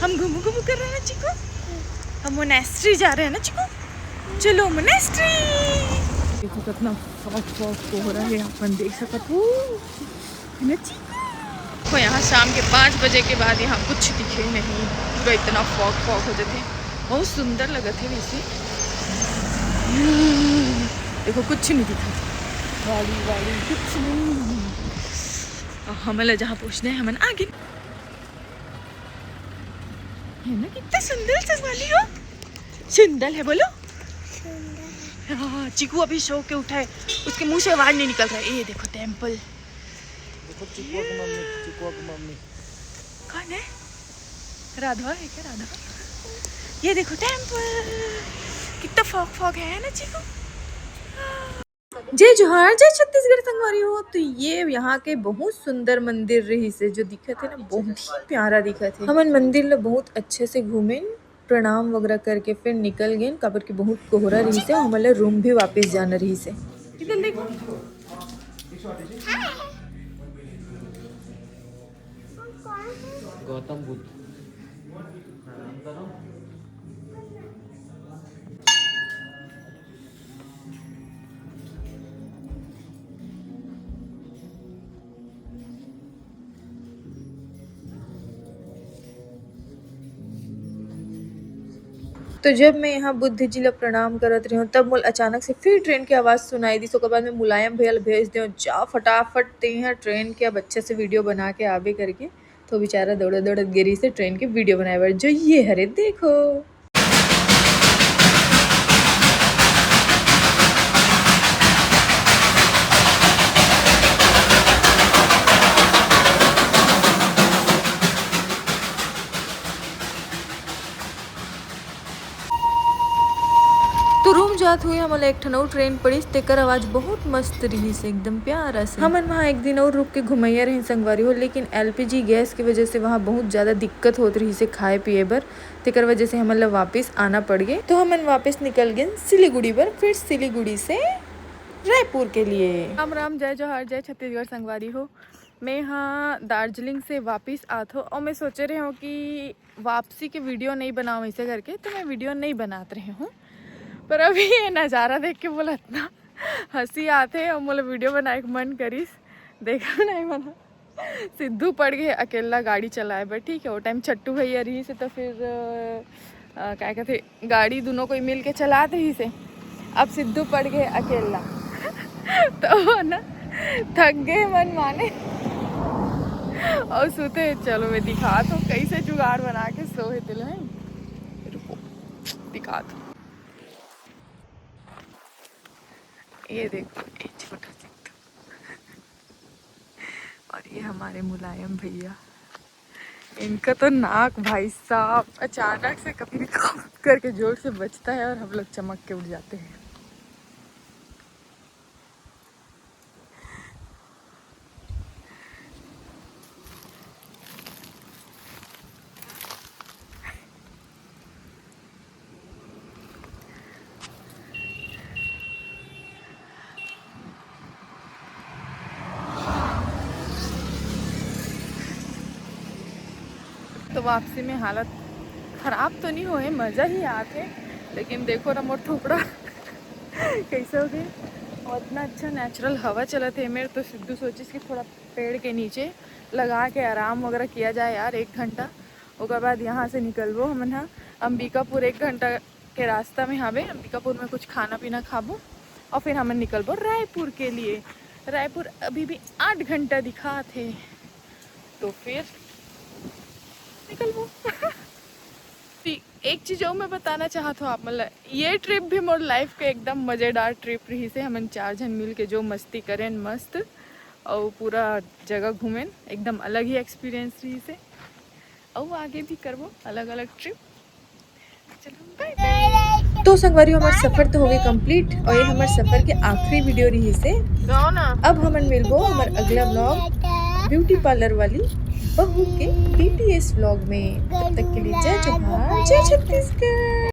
हम घुमू घुमू कर रहे हैं ना चिकू, हम मोनेस्ट्री जा रहे हैं ना चिकू, चलो मोनेस्ट्री। देखो कितना फॉग हो रहा है, अपन देख सकते हो ना चिकू। तो यहाँ शाम के 5 बजे के बाद यहाँ कुछ दिखे नहीं, पूरा इतना फॉग हो जाते, बहुत सुंदर लगा थे वैसे। देखो कुछ नहीं दिखा, गाड़ी कुछ नहीं। हमें जहाँ पहुँचना है हमन आगे है ना। कितना सुंदर सजवाली हो, सुंदर है बोलो। हाँ, चिकू अभी सो के उठा है, उसके मुंह से आवाज नहीं निकल रहा है। ये देखो टेम्पल, देखो चिकू की मम्मी कौन है? राधा है क्या? राधा। ये देखो टेम्पल, कितना फॉग है ना चिकू। जय जोहार, जय छत्तीसगढ़ संगवारी हो। तो ये यहाँ के बहुत सुंदर मंदिर रही से जो दिखा थे ना, बहुत ही प्यारा दिखा थे। हमन मंदिर ला बहुत अच्छे से घूमे, प्रणाम वगैरह करके फिर निकल गए, काबर की बहुत कोहरा रही से, हमारे रूम भी वापस जाना रही से। इधर देखो गौतम बुद्ध। तो जब मैं यहाँ बुद्ध जी ला प्रणाम करत रही हूँ, तब मुल अचानक से फिर ट्रेन की आवाज़ सुनाई दी। उसके बाद मैं मुलायम भैया भेज दे, जा फटाफट ते हैं ट्रेन के अब अच्छे से वीडियो बना के आवे करके। तो बेचारा दौड़ दौड़ गिरी से ट्रेन की वीडियो बनाए बार, जो ये हरे देखो। तो रूम जात हुए हमला एक ठन और ट्रेन पड़ी, तेकर आवाज बहुत मस्त रही से, एकदम प्यारा से। हमन वहाँ एक दिन और रुक के घुमैया रही संगवारी हो, लेकिन एलपीजी गैस की वजह से वहाँ बहुत ज़्यादा दिक्कत होत रही से खाए पिए बर, तेकर वजह से हमला वापस आना पड़ गए। तो हमन वापस निकल गए सिलीगुड़ी पर, फिर सिलीगुड़ी से रायपुर के लिए। राम राम, जय जोहार, जय छत्तीसगढ़ संगवारी हो। मैं यहाँ दार्जिलिंग से वापस आत हो और मैं सोच रही हूँ कि वापसी के वीडियो नहीं बनाऊँ ऐसे करके, तो मैं वीडियो नहीं बनाते रही हूँ। पर अभी ये नज़ारा देख के बोला इतना हंसी आते और मोला वीडियो बनाए के मन करिस, देखा नहीं मना। सिद्धू पड़ गए अकेला गाड़ी चलाए बर, ठीक है। वो टाइम छट्टू भैया रही से, तो फिर क्या कहते गाड़ी दोनों कोई मिल के चलाते ही से। अब सिद्धू पड़ गए अकेला तो ना थक गए मन माने और सोते चलो मैं दिखा तो कैसे जुगाड़ बना के सोए दिल में, रुको दिखा दो। ये देखो ये छोटा सिद्धू और ये हमारे मुलायम भैया। इनका तो नाक भाई साहब अचानक से कभी भी करके जोर से बचता है और हम लोग चमक के उठ जाते हैं। तो वापसी में हालत ख़राब तो नहीं हुए, मज़ा ही आते, लेकिन देखो ना मोर थोपड़ा कैसे हो गए। और इतना अच्छा नेचुरल हवा चला थे मेरे, तो सिद्धू सोचिस कि थोड़ा पेड़ के नीचे लगा के आराम वगैरह किया जाए यार 1 घंटा। उसके बाद यहाँ से निकलबो हम यहाँ अंबिकापुर, 1 घंटा के रास्ता में हवे। अंबिकापुर में कुछ खाना पीना खाबो और फिर हम निकलबो रायपुर के लिए। रायपुर अभी भी 8 घंटा दिखा थे, तो फिर निकलबो एक चीज़ और मैं बताना चाहता हूँ आप, मतलब ये ट्रिप भी मोर लाइफ के एकदम मज़ेदार ट्रिप रही से। हम 4 जन मिल के जो मस्ती करें मस्त, और पूरा जगह घूमें, एकदम अलग ही एक्सपीरियंस रही से। और आगे भी करबो अलग अलग ट्रिप। चलो बाय बाय। तो संगवारी हमारा सफर तो हो गए कंप्लीट, और ये हमारे सफर के आखिरी वीडियो रही से। अब हम मिलबो हमारे अगला व्लॉग ब्यूटी पार्लर वाली बहू के BTS व्लॉग में। तब तक के लिए जय जोहार, जय छत्तीसगढ़।